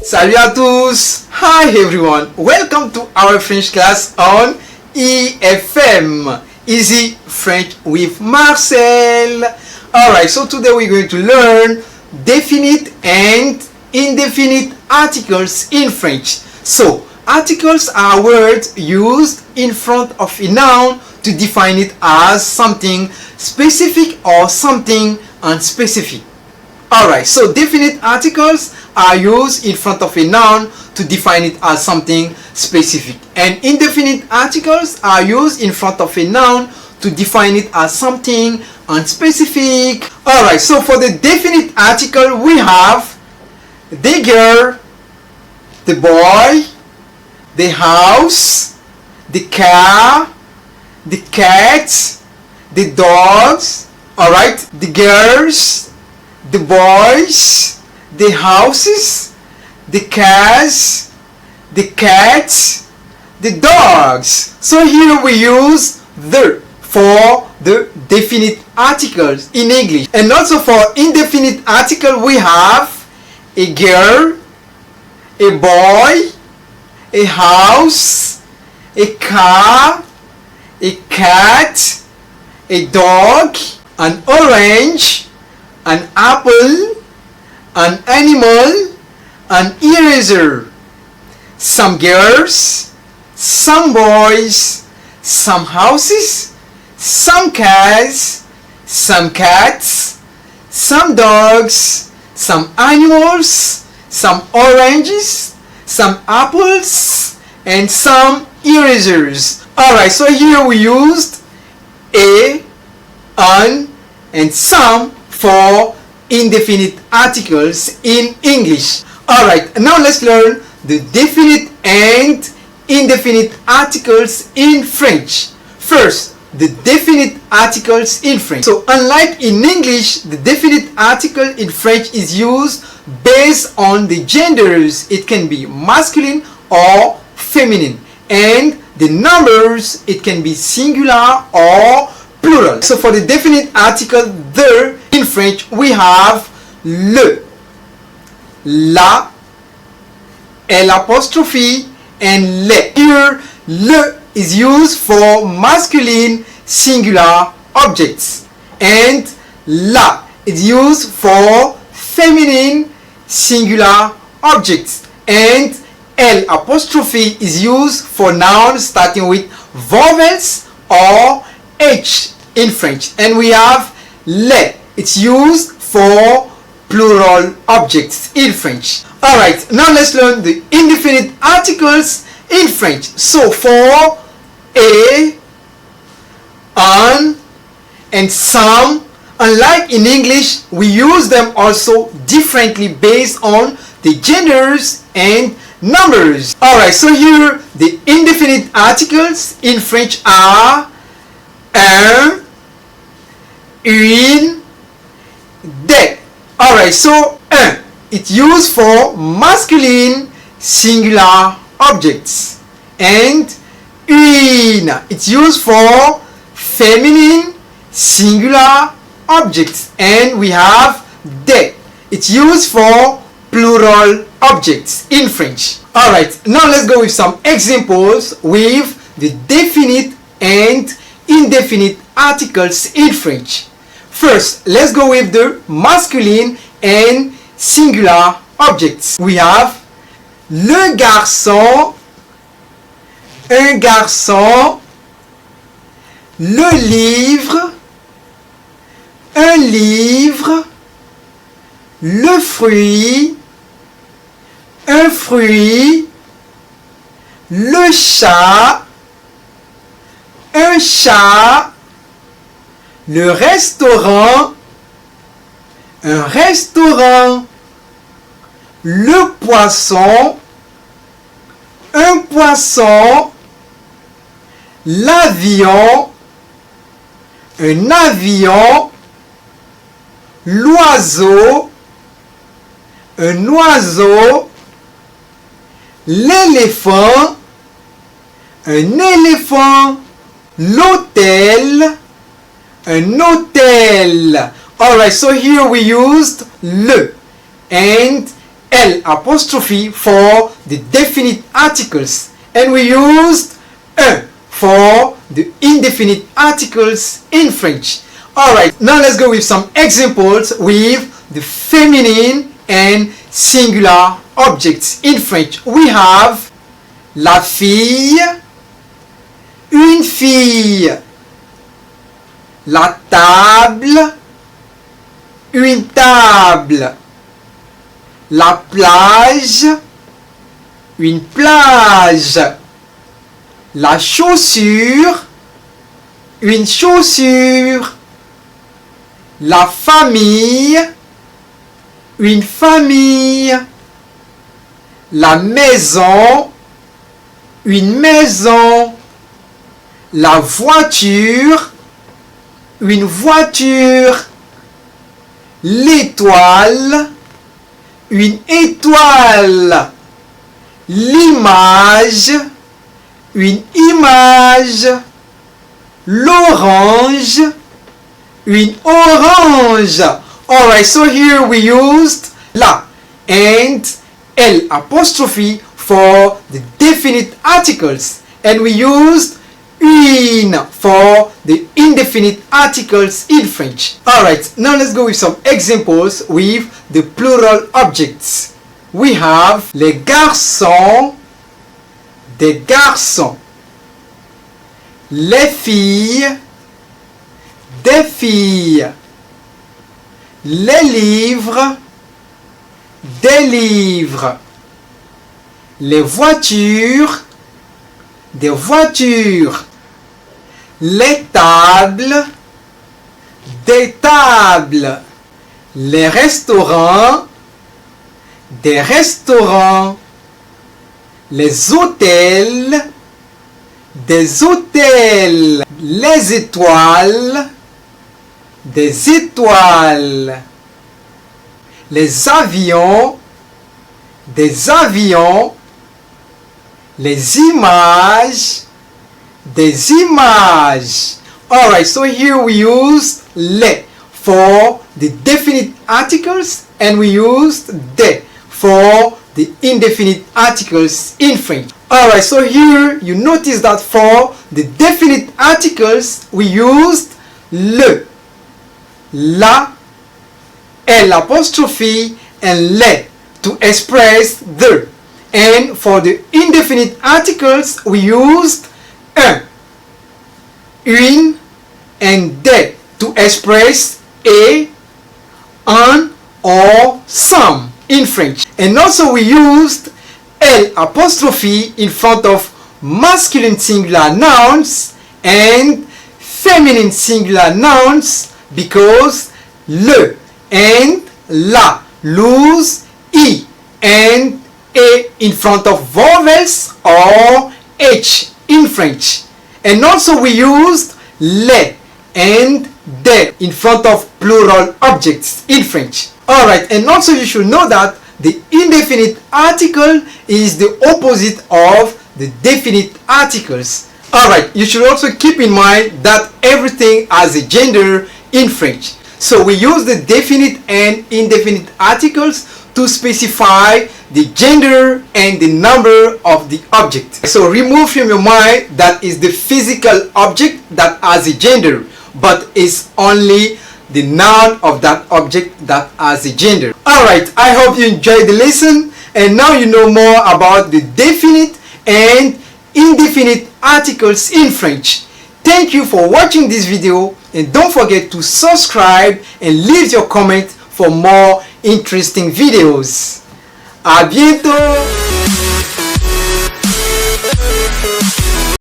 Salut à tous! Hi everyone! Welcome to our French class on EFM. Easy French with Marcel. Alright, so today we're going to learn definite and indefinite articles in French. So, articles are words used in front of a noun to define it as something specific or something unspecific. Alright, so definite articles are used in front of a noun to define it as something specific. And indefinite articles are used in front of a noun to define it as something unspecific. Alright, so for the definite article we have the girl, the boy, the house, the car, the cat, the dogs, alright, the girls, the boys, the houses, the cars, the cats, the dogs. So here we use the for the definite articles in English. And also for indefinite article we have a girl, a boy, a house, a car, a cat, a dog, an orange, an apple, an animal, an eraser, some girls, some boys, some houses, some cars, some cats, some dogs, some animals, some oranges, some apples, and some erasers. Alright, so here we used a, an, and some for indefinite articles in English. Alright, now let's learn the definite and indefinite articles in French. First, the definite articles in French. So unlike in English, the definite article in French is used based on the genders. It can be masculine or feminine. And the numbers, it can be singular or plural. So for the definite article the in French, we have le, la, l'apostrophe, and les. Here, le is used for masculine singular objects, and la is used for feminine singular objects, and l'apostrophe is used for nouns starting with vowels or H in French. And we have les. It's used for plural objects in French. Alright, now let's learn the indefinite articles in French. So for a, an, and some, unlike in English, we use them also differently based on the genders and numbers. Alright, so here the indefinite articles in French are un, une, des. Alright, so un, it's used for masculine singular objects, and une, it's used for feminine singular objects, and we have des, it's used for plural objects in French. Alright, now let's go with some examples with the definite and indefinite articles in French. First, let's go with the masculine and singular objects. We have le garçon, un garçon, le livre, un livre, le fruit, un fruit, le chat, un chat, le restaurant, un restaurant, le poisson, un poisson, l'avion, un avion, l'oiseau, un oiseau, l'éléphant, un éléphant, l'hôtel, un hôtel. Alright, so here we used le and L apostrophe for the definite articles, and we used un for the indefinite articles in French. Alright, now let's go with some examples with the feminine and singular objects in French. We have la fille, une fille, la table, une table, la plage, une plage, la chaussure, une chaussure, la famille, une famille, la maison, une maison, la voiture, une voiture, l'étoile, une étoile, l'image, une image, l'orange, une orange. Alright, so here we used la and L apostrophe for the definite articles, and we used une for the indefinite articles in French. Alright, now let's go with some examples with the plural objects. We have les garçons, des garçons, les filles, des filles, les livres, des livres, les voitures, des voitures, les tables, des tables, les restaurants, des restaurants, les hôtels, des hôtels, les étoiles, des étoiles, les avions, des avions, les images, des images. Alright, so here we used les for the definite articles, and we used de for the indefinite articles in French. Alright, so here you notice that for the definite articles we used le, la, L apostrophe, and les to express the. And for the indefinite articles we used un, une, and des to express a, un, or some in French. And also we used L apostrophe in front of masculine singular nouns and feminine singular nouns because le and la lose e and a in front of vowels or h in French. And also we used les and des in front of plural objects in French. Alright, and also you should know that the indefinite article is the opposite of the definite articles. Alright, you should also keep in mind that everything has a gender in French. So we use the definite and indefinite articles to specify the gender and the number of the object. So remove from your mind that is the physical object that has a gender, but is only the noun of that object that has a gender. Alright, I hope you enjoyed the lesson, and now you know more about the definite and indefinite articles in French. Thank you for watching this video, and don't forget to subscribe and leave your comment for more interesting videos. À bientôt!